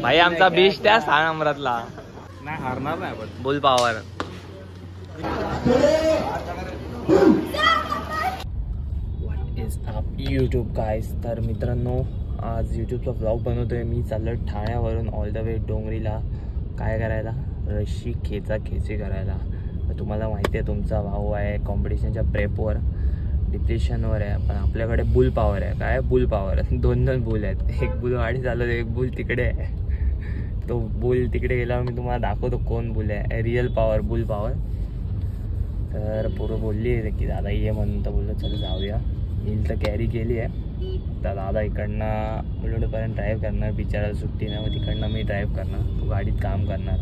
भाई आमचा बीच त्या 6 नंबरातला नाही हारणार नाही पण boule power. What is up YouTube guys. तर मित्रांनो आज यूट्यूबचा ब्लॉग बनवतोय मी. चाललो ठाण्यावरून ऑल द वे डोंगरीला. काय करायला? रशी खेची करायला. तुम्हाला माहिती आहे तुमचा भाऊ आहे कॉम्पिटिशनच्या प्रेपवर डिप्रेशनवर आहे. पण आपल्याकडे बुल पॉवर आहे. काय बुल पॉवर? 2 बुल आहेत. एक बुल वाढी झालं, एक बुल तिकडे आहे. तो बुल तिकडे गेल्यावर मी तुम्हाला दाखवतो कोण बुल आहे. Real power boule power. तर पोरं बोलली आहे की दादा ये म्हणून. तर बोललं चल जाऊया. नील तर कॅरी केली आहे. तर दादा इकडनं बुलढाण्यापर्यंत ड्राईव्ह करणार. बिचाराला सुट्टी नाही. मग तिकडनं मी ड्राईव्ह करणार. तो गाडीत काम करणार.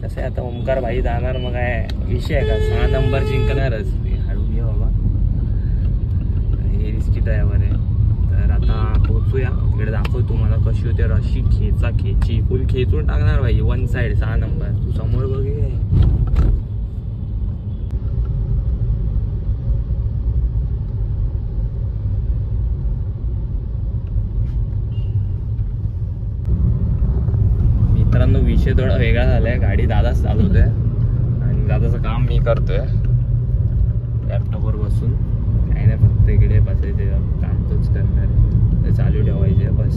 कसं आहे आता ओमकार भाई जाणार. मग काय विषय आहे का? 6 नंबर जिंकणारच. हळू घे बाबा. हे रिस्की ड्रायव्हर आहे. तर आता पोहोचूया. इकडे दाखव तुम्हाला कशी होते रशी खेची. फुल खेचून टाकणार भाई. 1 साईड 6 नंबर. तू समोर बघे. मित्रांनो विषय थोडा वेगळा झालाय. गाडी दादाच चालवतोय आणि दादाचं काम मी करतोय लॅपटॉपवर बसून. काही नाही फक्त इकडे बसायचे काम तोच करणार. ते चालू ठेवायचे बस.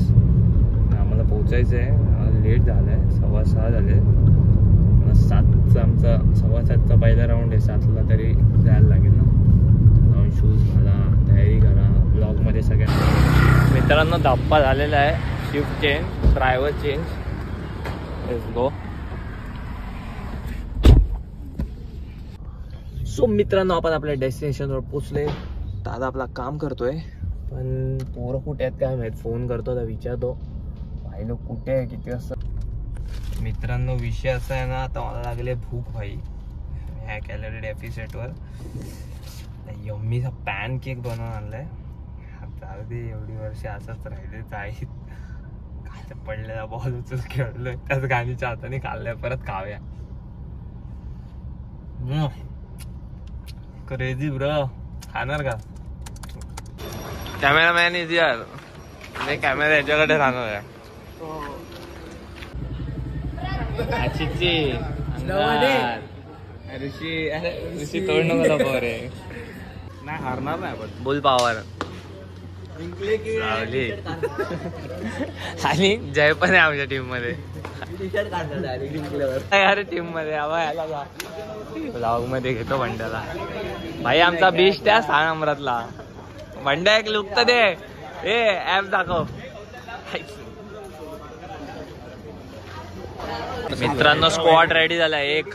आम्हाला पोचायचं आहे. लेट झालाय. 6:15 झाले. 7चा आमचा 7:15चा पहिला राऊंड आहे. 7ला तरी जायला लागेल ना. जाऊन शूज घाला, तयारी करा. ब्लॉगमध्ये सगळ्यांना मित्रांनो धप्पा झालेला आहे. Shift change, driver change. Let's go. So मित्रांनो आपण आपल्या डेस्टिनेशनवर पोचले. दादा आपला काम करतोय. पण पोरं कुठे आहेत काय माहित. फोन करतो तर विचारतो भाई लोक कुठे आहे, किती वाजता. मित्रांनो विषय असा आहे ना, आता मला लागले भूक भाई. ह्या कॅलरी डेफिसिटवर यम्मीचा पॅन केक बनवून आणलाय. जाऊ दे एवढी वर्ष असंच राहिले जाईल. काय पडलेला बॉल उचल खेळलोय. त्याच गाणीच्या हाताने खाल्लंय. परत खाऊया. Crazy bro. खाणार का? Cameraman is here. नाही कॅमेरा याच्याकडे राहणार आहे. ऋषी तोड नको पोरे. नाही हारणार नाही पण बुल पॉवर. आणि जय पण आहे आमच्या टीम मध्ये. अरे टीम मध्ये ब्लॉग मध्ये घेतो बंड्याला. भाई आमचा बीच त्या 6 नंबरातला. बंड्या एक लुक तर दे. ए ऍप दाखव. मित्रांनो स्क्वॉड रेडी झाला. 1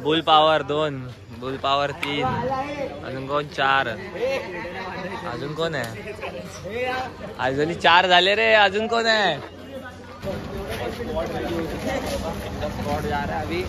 बुल पॉवर, 2 बुल पॉवर, 3 अजून कोण 4. अजून कोण आहे? अजून 4 झाले रे. अजून कोण आहे? स्क्वॉड जा रहा है अभी.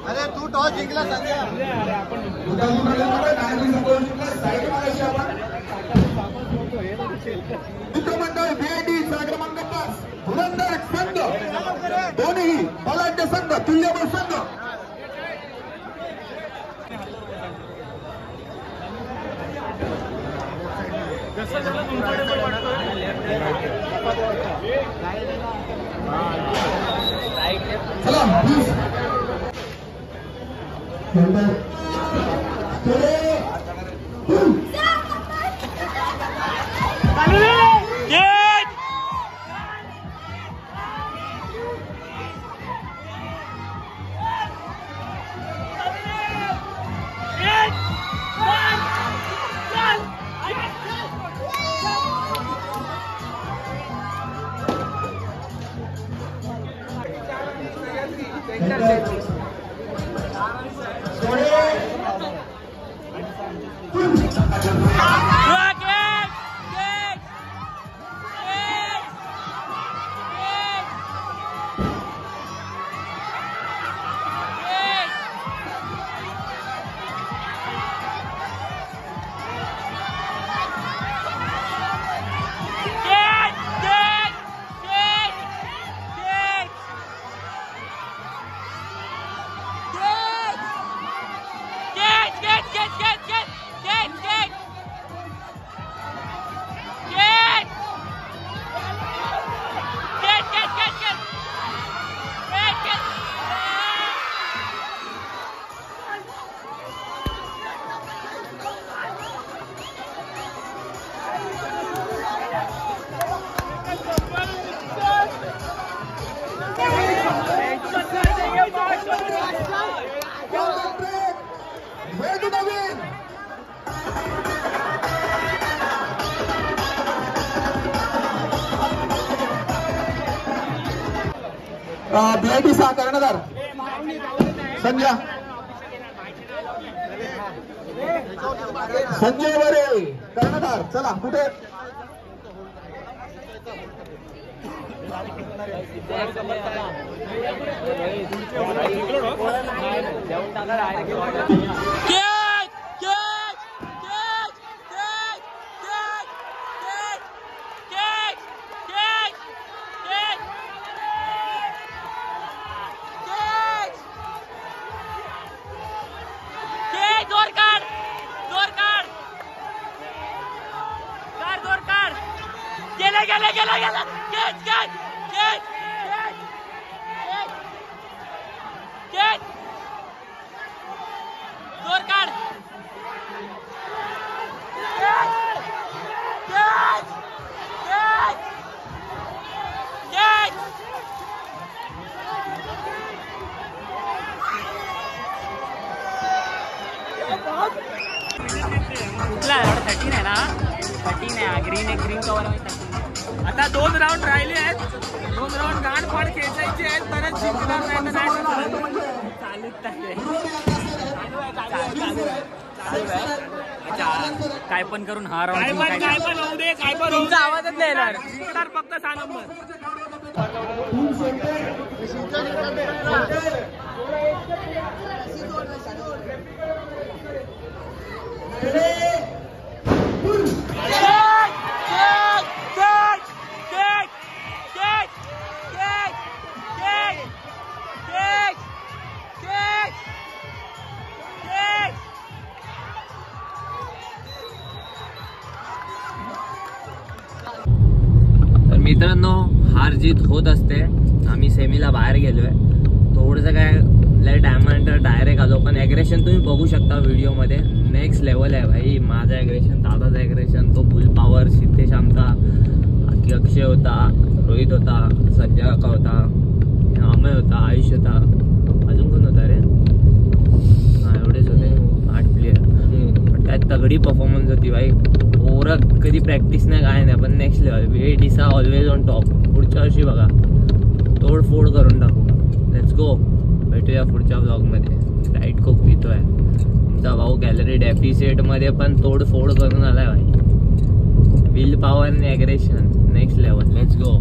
अरे तू टॉस जिंकला संध्या. मित्रमंडळ बीआयडी क्रमांक 5 धुरंधर संघ. दोन्ही बलाढ्य संघ, तुल्यबळ संघ. BIT 6 कर्णधार संजय बरे कर्णधार. चला कुठे कुठला 13 आहे ना 13 आहे ग्रीन कवर. आता 2 राऊंड राहिले आहेत. 2 राऊंड गाणफाड खेचायचे आहेत तरच जिंकणार नाही काय पण करून हा राऊंड काय पण होऊ दे काय पण होऊ दे आवाजच नाही येणार जिंकणार फक्त 6 नंबर. मित्रांनो हार जीत होत असते. आम्ही सेमीला बाहेर गेलोय. थोडंसं काय लेट टायमानंतर डायरेक्ट आलो पण ॲग्रेशन तुम्ही बघू शकता व्हिडिओमध्ये नेक्स्ट लेवल आहे भाई. माझं ॲग्रेशन दादाचं ॲग्रेशन तो फुल पॉवर. सिद्धेश आमचा अक्षय होता रोहित होता संजय काका होता अमय होता आयुष होता अजून कोण होता रे. हा एवढेच होते 8 प्लेयर. त्यात तगडी परफॉर्मन्स होती भाई. पोरं कधी प्रॅक्टिस नाही काय नाही पण next level. BIT always on top. पुढच्या वर्षी बघा तोडफोड करून टाकू. Let's go. भेटूया पुढच्या व्लॉगमध्ये. डाईट कोक पितोय तुमचा भाऊ. गॅलरी डेफिसिटमध्ये पण तोडफोड करून आलाय भाई. विल पॉवर आणि aggression next level. Let's go.